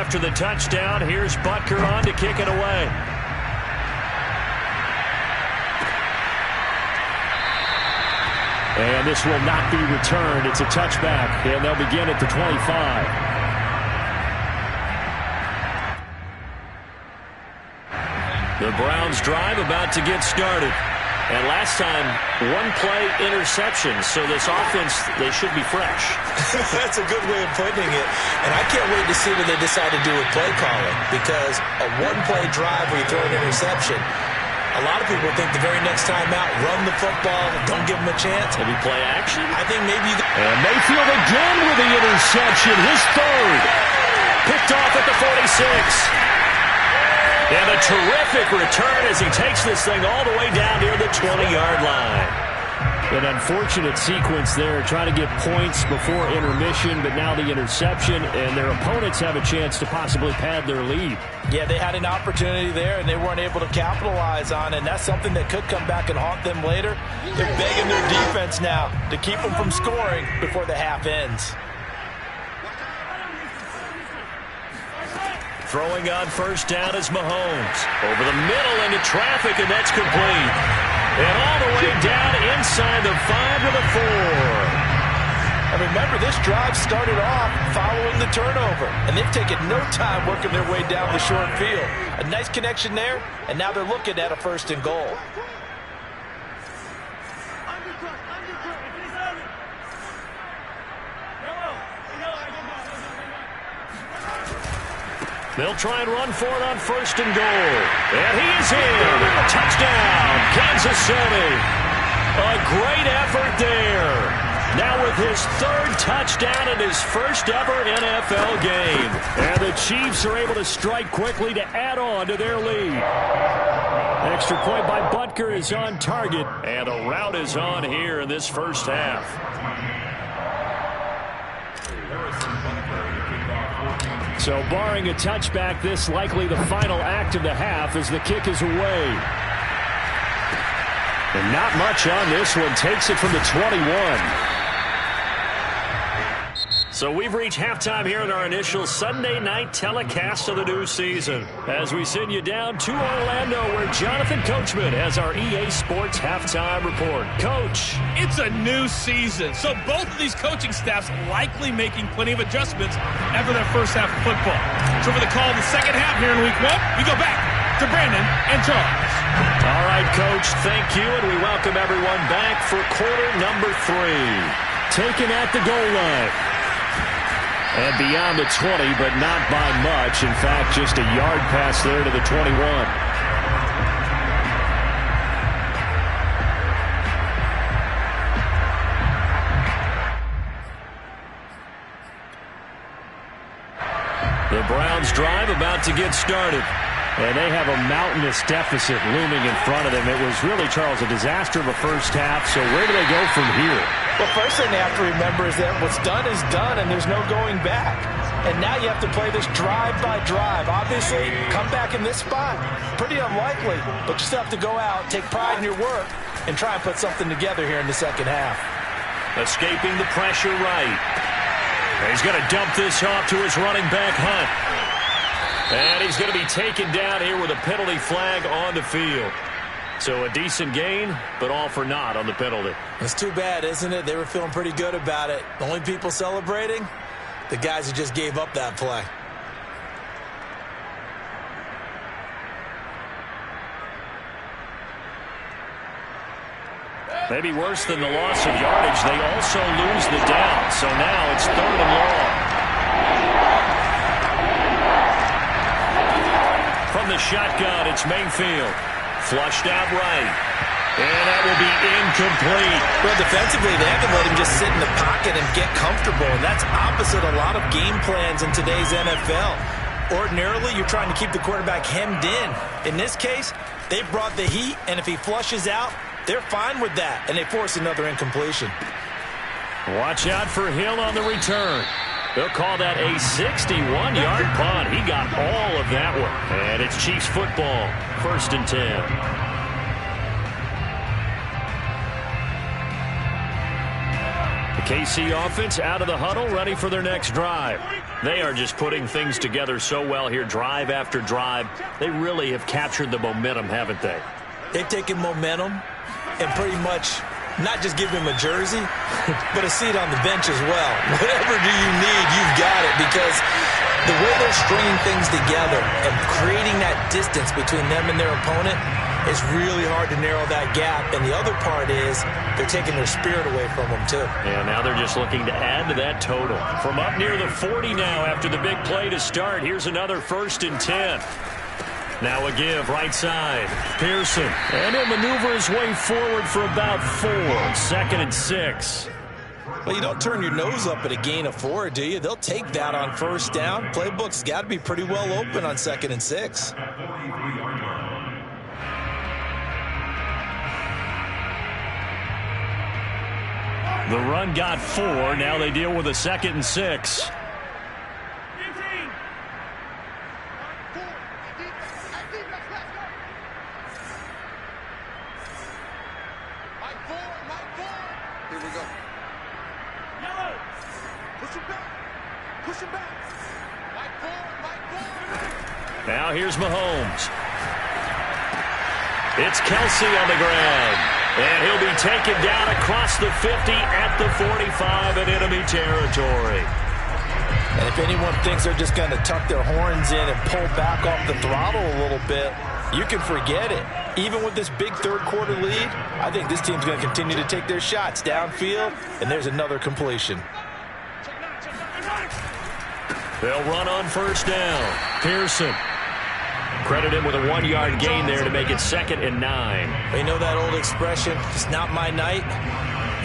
after the touchdown. Here's Butker on to kick it away. And this will not be returned. It's a touchback, and they'll begin at the 25. The Browns drive about to get started. And last time, one-play interception. So this offense, they should be fresh. That's a good way of putting it. And I can't wait to see what they decide to do with play calling. Because a one-play drive where you throw an interception, a lot of people think the very next time out, run the football, don't give them a chance. Maybe play action? I think maybe you... And Mayfield again with the interception, his third. Picked off at the 46. And a terrific return as he takes this thing all the way down near the 20-yard line. An unfortunate sequence there, trying to get points before intermission, but now the interception, and their opponents have a chance to possibly pad their lead. Yeah, they had an opportunity there, and they weren't able to capitalize on it, and that's something that could come back and haunt them later. They're begging their defense now to keep them from scoring before the half ends. Throwing on first down is Mahomes. Over the middle into traffic, and that's complete. And all the way down inside the 5 to the 4. And remember, this drive started off following the turnover. And they've taken no time working their way down the short field. A nice connection there, and now they're looking at a 1st and goal. They'll try and run for it on 1st and goal. And he is in. Touchdown, Kansas City. A great effort there. Now with his 3rd touchdown in his first ever NFL game. And the Chiefs are able to strike quickly to add on to their lead. Extra point by Butker is on target. And a rout is on here in this first half. So barring a touchback, this likely the final act of the half as the kick is away. And not much on this one. Takes it from the 21. So we've reached halftime here in our initial Sunday night telecast of the new season. As we send you down to Orlando, where Jonathan Coachman has our EA Sports halftime report. Coach. It's a new season, so both of these coaching staffs likely making plenty of adjustments after that first half of football. So for the call of the second half here in week 1, we go back to Brandon and Charles. All right, Coach, thank you, and we welcome everyone back for quarter number 3. Taken at the goal line. And beyond the 20, but not by much. In fact, just a yard pass there to the 21. The Browns drive about to get started. And they have a mountainous deficit looming in front of them. It was really, Charles, a disaster of a first half. So where do they go from here? Well, first thing they have to remember is that what's done is done, and there's no going back. And now you have to play this drive by drive. Obviously, come back in this spot, pretty unlikely. But you still have to go out, take pride in your work, and try and put something together here in the second half. Escaping the pressure right. And he's going to dump this off to his running back, Hunt. And he's going to be taken down here with a penalty flag on the field. So a decent gain, but all for naught on the penalty. It's too bad, isn't it? They were feeling pretty good about it. The only people celebrating, the guys who just gave up that play. Maybe worse than the loss of yardage, they also lose the down. So now it's 3rd and long. From the shotgun, it's Mayfield. Flushed out right. And that will be incomplete. Well, defensively, they haven't let him just sit in the pocket and get comfortable. And that's opposite a lot of game plans in today's NFL. Ordinarily, you're trying to keep the quarterback hemmed in. In this case, they brought the heat, and if he flushes out, they're fine with that, and they force another incompletion. Watch out for Hill on the return. They'll call that a 61-yard punt. He got all of that one. And it's Chiefs football, 1st and 10. The KC offense out of the huddle, ready for their next drive. They are just putting things together so well here, drive after drive. They really have captured the momentum, haven't they? They've taken momentum and pretty much not just give him a jersey, but a seat on the bench as well. Whatever do you need, you've got it, because the way they're stringing things together and creating that distance between them and their opponent, it's really hard to narrow that gap. And the other part is they're taking their spirit away from them, too. Yeah, now they're just looking to add to that total. From up near the 40 now after the big play to start, here's another 1st and 10. Now a give, right side. Pearson. And he'll maneuver his way forward for about 4. 2nd and 6. Well, you don't turn your nose up at a gain of 4, do you? They'll take that on 1st down. Playbook's got to be pretty well open on 2nd and 6. The run got 4. Now they deal with a 2nd and 6. Now here's Mahomes. It's Kelsey on the ground. And he'll be taken down across the 50 at the 45 in enemy territory. And if anyone thinks they're just going to tuck their horns in and pull back off the throttle a little bit, you can forget it. Even with this big third-quarter lead, I think this team's going to continue to take their shots downfield, and there's another completion. They'll run on 1st down. Pearson. Credit him with a 1-yard gain there to make it 2nd and 9. You know that old expression, it's not my night?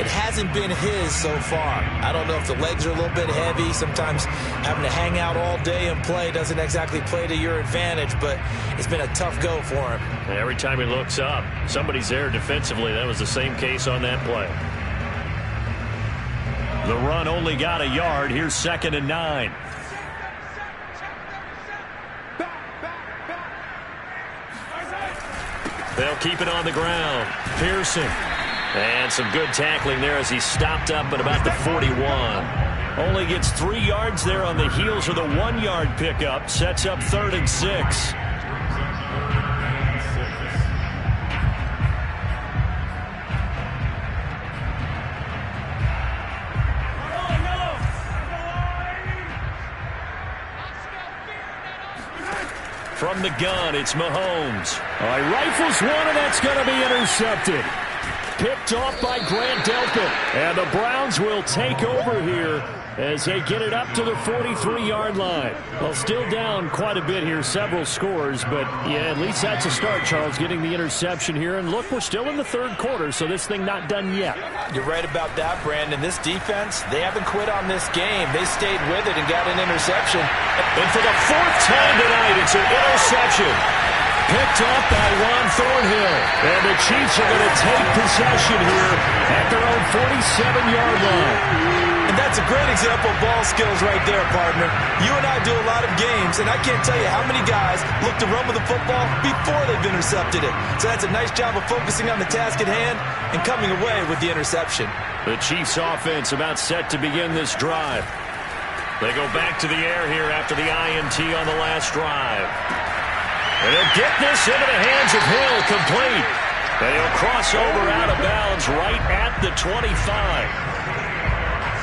It hasn't been his so far. I don't know if the legs are a little bit heavy. Sometimes having to hang out all day and play doesn't exactly play to your advantage, but it's been a tough go for him. Every time he looks up, somebody's there defensively. That was the same case on that play. The run only got a yard. Here's 2nd and 9. They'll keep it on the ground. Pearson. And some good tackling there as he stopped up at about the 41. Only gets 3 yards there on the heels of the 1-yard pickup. Sets up 3rd and 6. From the gun, it's Mahomes. He rifles one, and that's going to be intercepted. Picked off by Grant Delpit. And the Browns will take over here as they get it up to the 43-yard line. Well, still down quite a bit here, several scores, but yeah, at least that's a start, Charles, getting the interception here. And look, we're still in the 3rd quarter, so this thing not done yet. You're right about that, Brandon. This defense, they haven't quit on this game. They stayed with it and got an interception. And for the 4th time tonight, it's an interception. Picked up by Juan Thornhill. And the Chiefs are going to take possession here at their own 47-yard line. And that's a great example of ball skills right there, partner. You and I do a lot of games, and I can't tell you how many guys look to run with the football before they've intercepted it. So that's a nice job of focusing on the task at hand and coming away with the interception. The Chiefs offense about set to begin this drive. They go back to the air here after the INT on the last drive. And he'll get this into the hands of Hill, complete. And he'll cross over out of bounds right at the 25.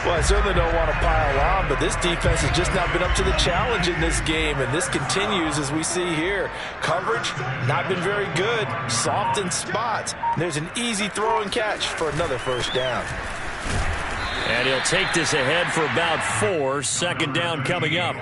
Well, I certainly don't want to pile on, but this defense has just not been up to the challenge in this game, and this continues as we see here. Coverage, not been very good. Soft in spots. There's an easy throw and catch for another 1st down. And he'll take this ahead for about 4. 2nd down coming up.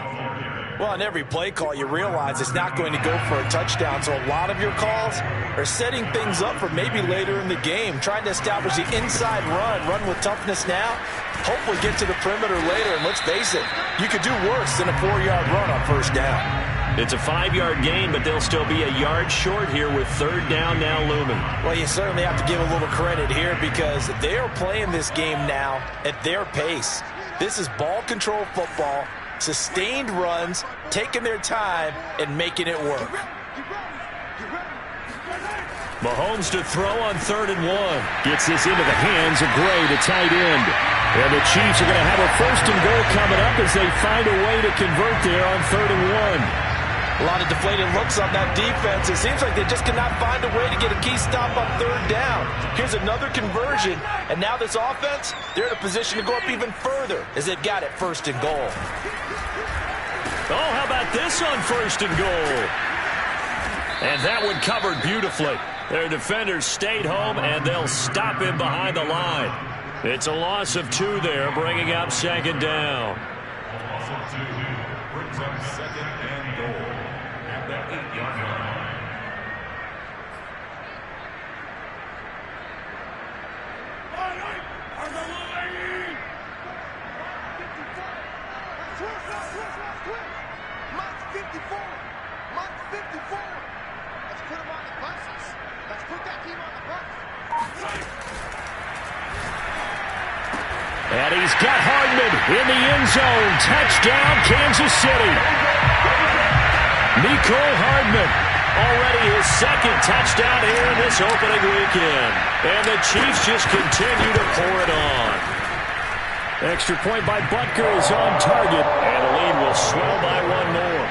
Well, on every play call, you realize it's not going to go for a touchdown, so a lot of your calls are setting things up for maybe later in the game, trying to establish the inside run with toughness now, hopefully get to the perimeter later, and let's face it, you could do worse than a 4-yard run on 1st down. It's a 5-yard gain, but they'll still be a yard short here with 3rd down now looming. Well, you certainly have to give a little credit here because they are playing this game now at their pace. This is ball control football. Sustained runs, taking their time, and making it work. Mahomes to throw on 3rd and 1. Gets this into the hands of Gray, the tight end. And the Chiefs are going to have a first and goal coming up as they find a way to convert there on 3rd and 1. A lot of deflated looks on that defense. It seems like they just cannot find a way to get a key stop on 3rd down. Here's another conversion, and now this offense, they're in a position to go up even further as they've got it 1st and goal. Oh, how about this on 1st and goal? And that one covered beautifully. Their defenders stayed home, and they'll stop him behind the line. It's a loss of 2 there, bringing up 2nd down. Loss of 2 brings up 2nd and goal at the 8-yard line. And he's got Hardman in the end zone. Touchdown, Kansas City. Mecole Hardman, already his 2nd touchdown here in this opening weekend. And the Chiefs just continue to pour it on. Extra point by Butker is on target, and the lead will swell by 1 more.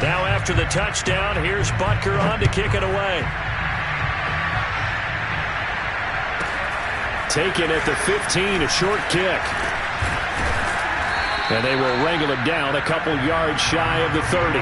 Now after the touchdown, here's Butker on to kick it away. Taken at the 15, a short kick. And they will wrangle it down a couple yards shy of the 30.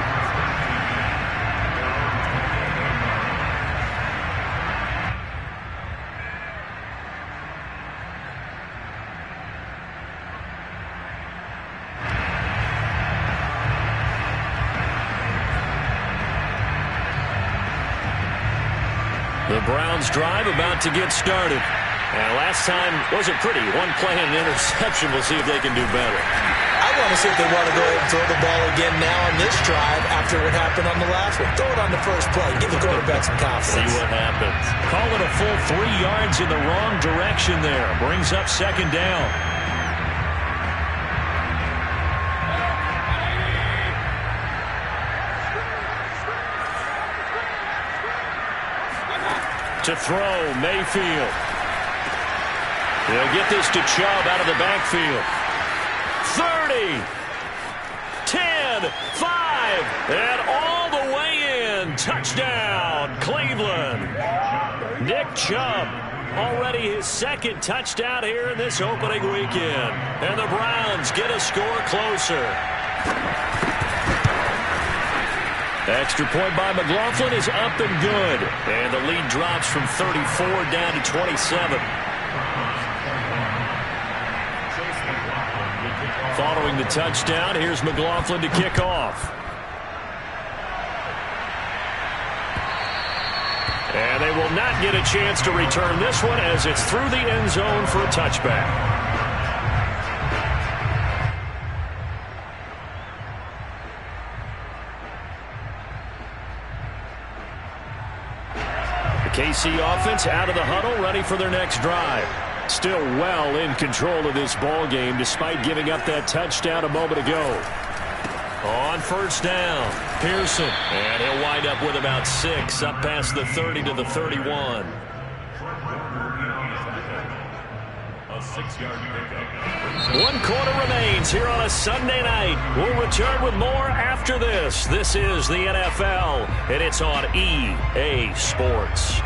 The Browns drive about to get started. And last time wasn't pretty. 1 play and an interception. We'll see if they can do better. I want to see if they want to go ahead and throw the ball again now on this drive after what happened on the last one. Throw it on the first play. Give the quarterback some confidence. See what happens. Call it a full 3 yards in the wrong direction there. Brings up 2nd down. To throw, Mayfield. He'll get this to Chubb out of the backfield. 30, 10, 5, and all the way in. Touchdown, Cleveland. Nick Chubb, already his 2nd touchdown here in this opening weekend. And the Browns get a score closer. Extra point by McLaughlin is up and good. And the lead drops from 34 down to 27. Following the touchdown, here's McLaughlin to kick off. And they will not get a chance to return this one as it's through the end zone for a touchback. KC offense out of the huddle, ready for their next drive. Still well in control of this ball game despite giving up that touchdown a moment ago. On 1st down, Pearson. And he'll wind up with about 6 up past the 30 to the 31. A 6-yard pickup. 1 quarter remains here on a Sunday night. We'll return with more after this. This is the NFL, and it's on EA Sports.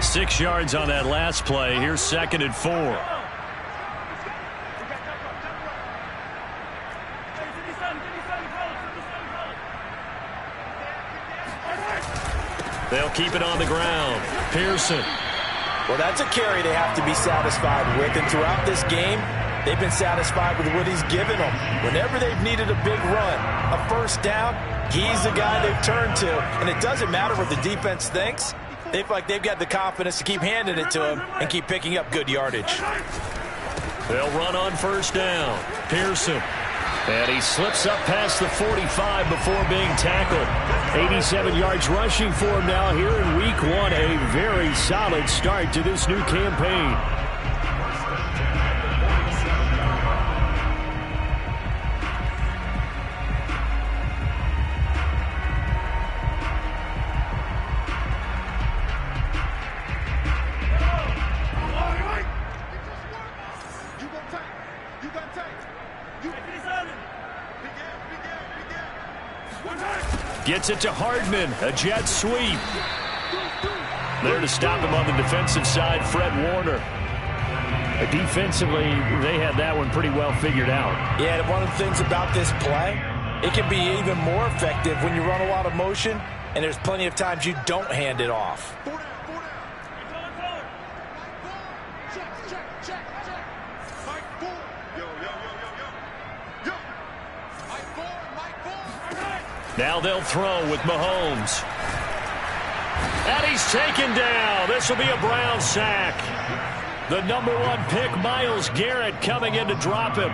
6 yards on that last play. Here's 2nd and 4. They'll keep it on the ground. Pearson. Well, that's a carry they have to be satisfied with. And throughout this game, they've been satisfied with what he's given them. Whenever they've needed a big run, a 1st down, he's the guy they've turned to. And it doesn't matter what the defense thinks. They feel like they've got the confidence to keep handing it to him and keep picking up good yardage. They'll run on 1st down. Pearson. And he slips up past the 45 before being tackled. 87 yards rushing for him now here in week 1. A very solid start to this new campaign. Gets it to Hardman. A jet sweep. There to stop him on the defensive side, Fred Warner. Defensively, they had that one pretty well figured out. Yeah, and one of the things about this play, it can be even more effective when you run a lot of motion, and there's plenty of times you don't hand it off. Now they'll throw with Mahomes. And he's taken down. This will be a Brown sack. The number 1 pick, Myles Garrett, coming in to drop him.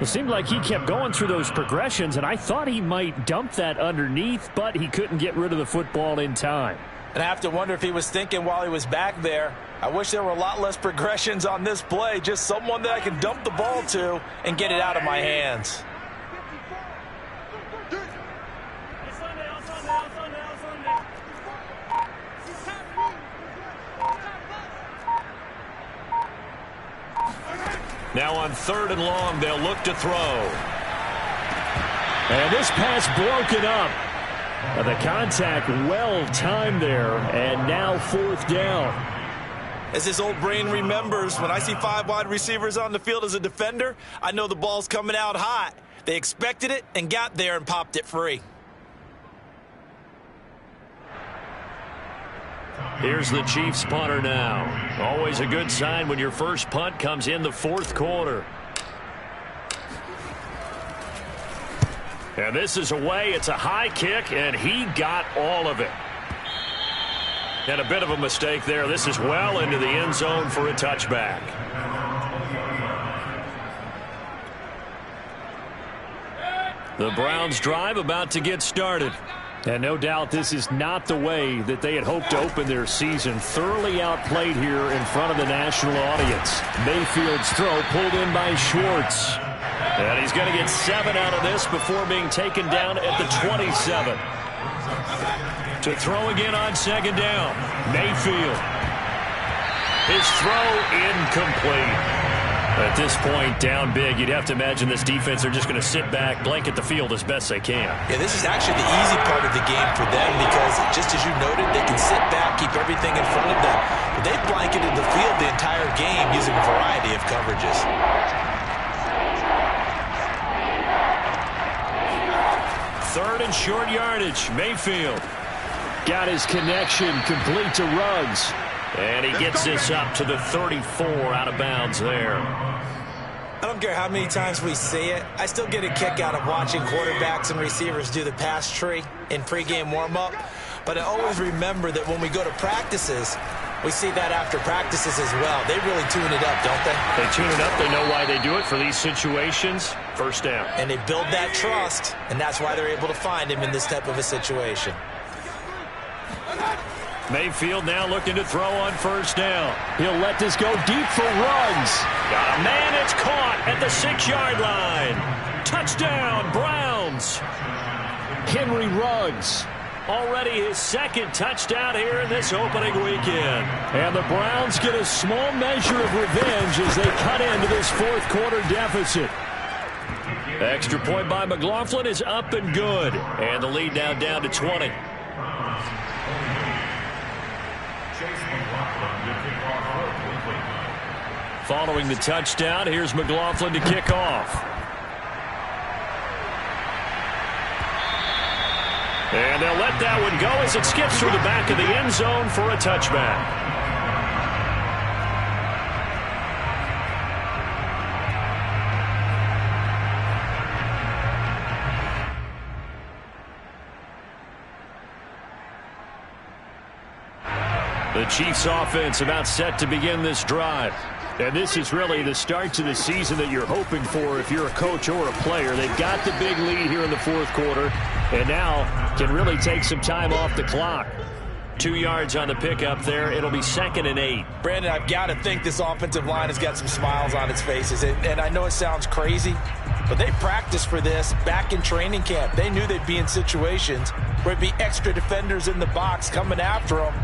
It seemed like he kept going through those progressions, and I thought he might dump that underneath, but he couldn't get rid of the football in time. And I have to wonder if he was thinking while he was back there, I wish there were a lot less progressions on this play, just someone that I can dump the ball to and get it out of my hands. Now on 3rd and long, they'll look to throw. And this pass broken up. The contact well timed there, and now 4th down. As his old brain remembers, when I see 5 wide receivers on the field as a defender, I know the ball's coming out hot. They expected it and got there and popped it free. Here's the Chiefs punter now. Always a good sign when your first punt comes in the 4th quarter. And this is away. It's a high kick, and he got all of it. And a bit of a mistake there. This is well into the end zone for a touchback. The Browns drive about to get started. And no doubt this is not the way that they had hoped to open their season. Thoroughly outplayed here in front of the national audience. Mayfield's throw pulled in by Schwartz. And he's going to get 7 out of this before being taken down at the 27. To throw again on 2nd down. Mayfield. His throw incomplete. At this point, down big, you'd have to imagine this defense are just going to sit back, blanket the field as best they can. Yeah, this is actually the easy part of the game for them because, just as you noted, they can sit back, keep everything in front of them. But they've blanketed the field the entire game using a variety of coverages. Third and short yardage. Mayfield got his connection complete to Ruggs. And he gets this up to the 34 out of bounds there. I don't care how many times we see it. I still get a kick out of watching quarterbacks and receivers do the pass tree in pregame warm-up. But I always remember that when we go to practices, we see that after practices as well. They really tune it up, don't they? They tune it up. They know why they do it for these situations. First down. And they build that trust, and that's why they're able to find him in this type of a situation. Mayfield now looking to throw on 1st down. He'll let this go deep for Ruggs. Got a man. It's caught at the 6-yard line. Touchdown, Browns. Henry Ruggs. Already his 2nd touchdown here in this opening weekend. And the Browns get a small measure of revenge as they cut into this 4th quarter deficit. Extra point by McLaughlin is up and good. And the lead now down to 20. Following the touchdown, here's McLaughlin to kick off. And they'll let that one go as it skips through the back of the end zone for a touchback. The Chiefs offense about set to begin this drive. And this is really the start to the season that you're hoping for if you're a coach or a player. They've got the big lead here in the 4th quarter and now can really take some time off the clock. 2 yards on the pickup there. It'll be 2nd and 8. Brandon, I've got to think this offensive line has got some smiles on its faces. And I know it sounds crazy, but they practiced for this back in training camp. They knew they'd be in situations where it'd be extra defenders in the box coming after them,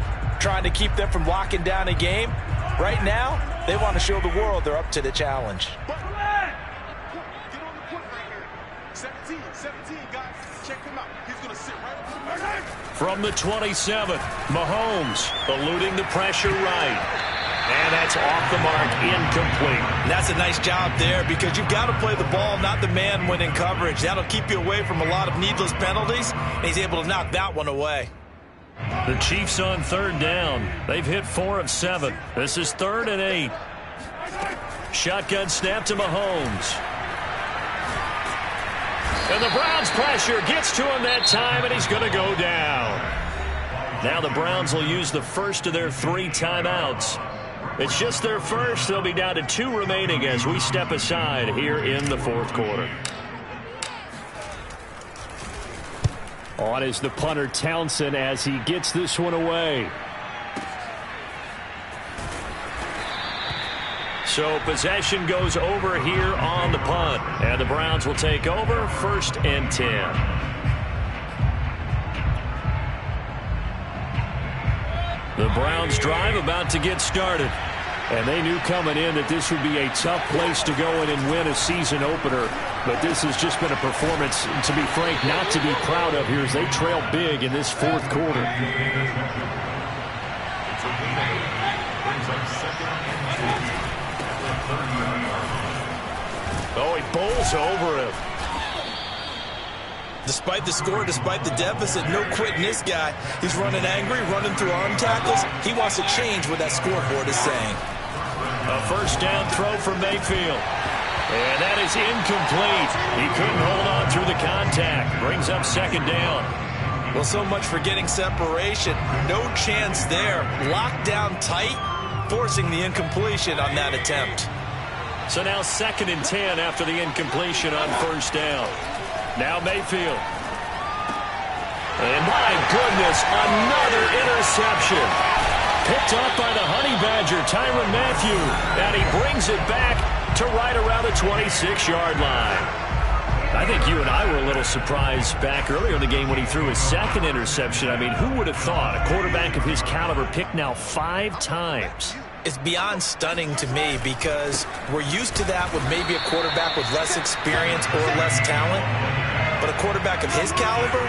trying to keep them from locking down a game. Right now, they want to show the world they're up to the challenge. Get on the point right here. 17, guys. Check him out. He's From the 27, Mahomes eluding the pressure right. And that's off the mark, incomplete. And that's a nice job there because you've got to play the ball, not the man when in coverage. That'll keep you away from a lot of needless penalties, and he's able to knock that one away. The Chiefs on third down. They've hit 4 of 7. This is 3rd and 8. Shotgun snap to Mahomes. And the Browns pressure gets to him that time, and he's going to go down. Now the Browns will use the first of their 3 timeouts. It's just their first. They'll be down to 2 remaining as we step aside here in the 4th quarter. On is the punter Townsend as he gets this one away. So possession goes over here on the punt. And the Browns will take over 1st and 10. The Browns drive about to get started. And they knew coming in that this would be a tough place to go in and win a season opener. But this has just been a performance, to be frank, not to be proud of here as they trail big in this 4th quarter. Oh, he bowls over him. Despite the score, despite the deficit, no quitting this guy. He's running angry, running through arm tackles. He wants to change what that scoreboard is saying. A 1st down throw from Mayfield. And that is incomplete. He couldn't hold on through the contact. Brings up 2nd down. Well, so much for getting separation. No chance there. Locked down tight, forcing the incompletion on that attempt. So now 2nd and 10 after the incompletion on 1st down. Now Mayfield. And my goodness, another interception. Picked up by the Honey Badger, Tyrann Mathieu. And he brings it back to right around the 26-yard line. I think you and I were a little surprised back earlier in the game when he threw his 2nd interception. I mean, who would have thought a quarterback of his caliber picked now 5 times? It's beyond stunning to me because we're used to that with maybe a quarterback with less experience or less talent. But a quarterback of his caliber,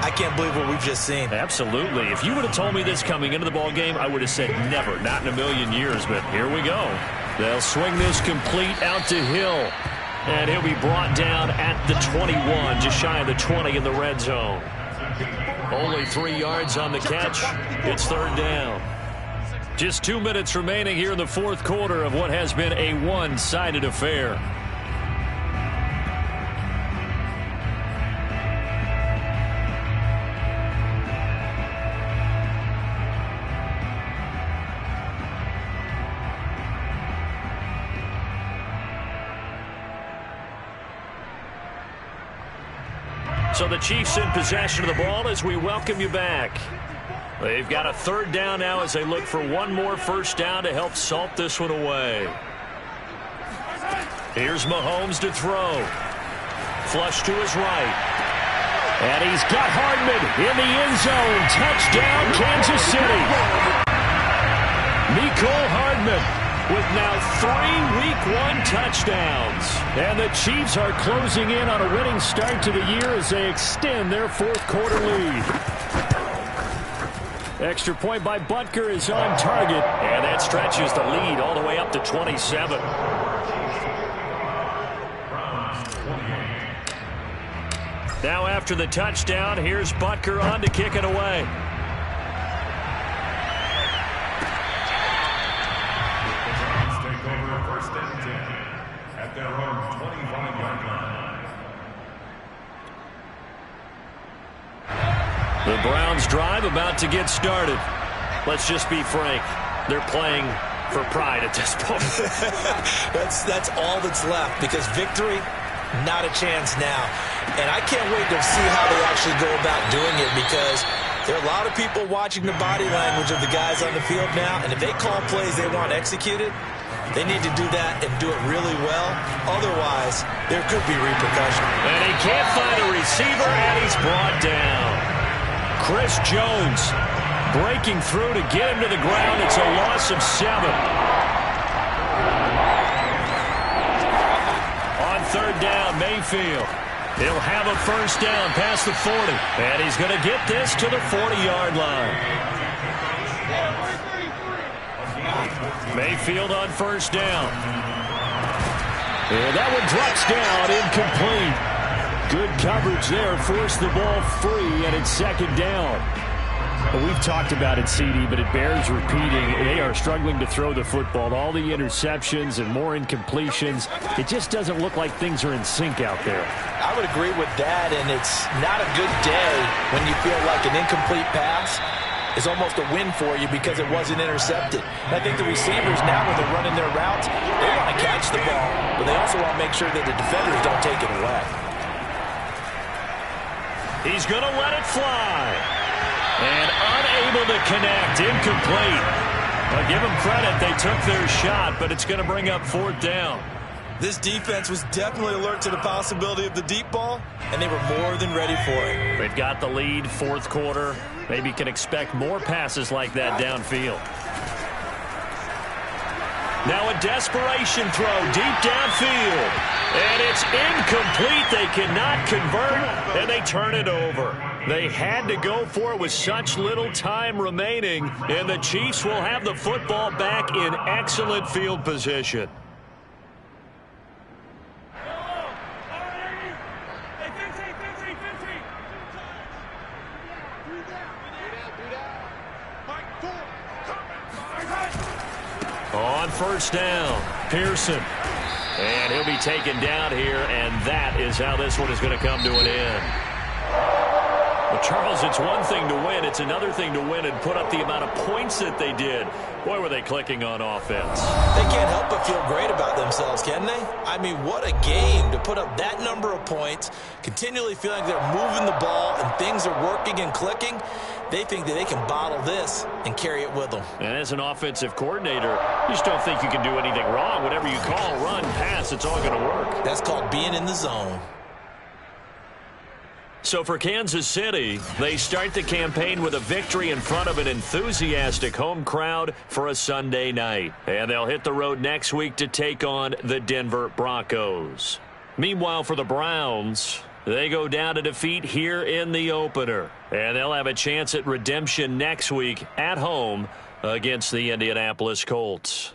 I can't believe what we've just seen. Absolutely. If you would have told me this coming into the ball game, I would have said never, not in a million years. But here we go. They'll swing this complete out to Hill. And he'll be brought down at the 21, just shy of the 20 in the red zone. Only 3 yards on the catch. It's 3rd down. Just 2 minutes remaining here in the 4th quarter of what has been a one-sided affair. So the Chiefs in possession of the ball as we welcome you back. They've got a 3rd down now as they look for one more 1st down to help salt this one away. Here's Mahomes to throw. Flush to his right. And he's got Hardman in the end zone. Touchdown, Kansas City. Mecole Hardman with now 3 Week 1 touchdowns. And the Chiefs are closing in on a winning start to the year as they extend their 4th quarter lead. Extra point by Butker is on target. And that stretches the lead all the way up to 27. Now after the touchdown, here's Butker on to kick it away. Take over 1st and 10 at their own 25-yard line. The Browns drive about to get started. Let's just be frank. They're playing for pride at this point. That's all that's left because victory, not a chance now. And I can't wait to see how they actually go about doing it because there are a lot of people watching the body language of the guys on the field now. And if they call plays they want executed, they need to do that and do it really well. Otherwise, there could be repercussions. And he can't find a receiver, and he's brought down. Chris Jones breaking through to get him to the ground. It's a loss of 7. On 3rd down, Mayfield. He'll have a first down past the 40. And he's going to get this to the 40-yard line. Mayfield on first down. And that one drops down, incomplete. Good coverage there, forced the ball free, and it's second down. Well, we've talked about it, CD, but it bears repeating. They are struggling to throw the football. All the interceptions and more incompletions. It just doesn't look like things are in sync out there. I would agree with that, and it's not a good day when you feel like an incomplete pass is almost a win for you because it wasn't intercepted. And I think the receivers now, when they're running their routes, they want to catch the ball, but they also want to make sure that the defenders don't take it away. He's going to let it fly. And unable to connect, incomplete. I'll give them credit, they took their shot, but it's going to bring up fourth down. This defense was definitely alert to the possibility of the deep ball, and they were more than ready for it. They've got the lead, fourth quarter. Maybe can expect more passes like that downfield. Now a desperation throw deep downfield. And it's incomplete. They cannot convert, and they turn it over. They had to go for it with such little time remaining, and the Chiefs will have the football back in excellent field position. On first down, Pearson. And he'll be taken down here, and that is how this one is going to come to an end. Well, Charles, it's one thing to win. It's another thing to win and put up the amount of points that they did. Boy, were they clicking on offense. They can't help but feel great about themselves, can they? I mean, what a game to put up that number of points, continually feeling like they're moving the ball and things are working and clicking. They think that they can bottle this and carry it with them. And as an offensive coordinator, you just don't think you can do anything wrong. Whatever you call, run, pass, it's all going to work. That's called being in the zone. So for Kansas City, they start the campaign with a victory in front of an enthusiastic home crowd for a Sunday night. And they'll hit the road next week to take on the Denver Broncos. Meanwhile, for the Browns, they go down to defeat here in the opener. And they'll have a chance at redemption next week at home against the Indianapolis Colts.